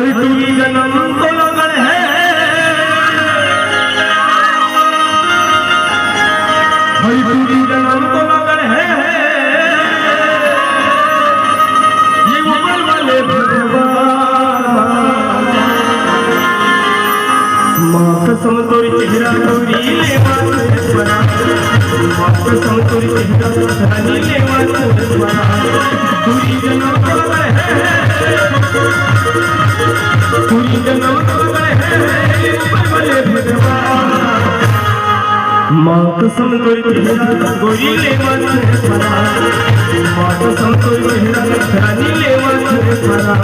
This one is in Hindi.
हरि तुरी जन्म तो लगन है, हरि तुरी जन्म तो लगन है, ये उमर वाले भगवान माँ कसम तोरी चेहरा तोरी लेवा स्वरा, माँ कसम तोरी चेहरा धनी लेवा स्वरा, तुरी जन्म तो लगन है, तुरी जन्म तो लगन है, ये उमर वाले भगवान माँ कसम तोरी चेहरा तोरी लेवा स्वरा, माँ कसम तोरी चेहरा धनी लेवा स्वरा।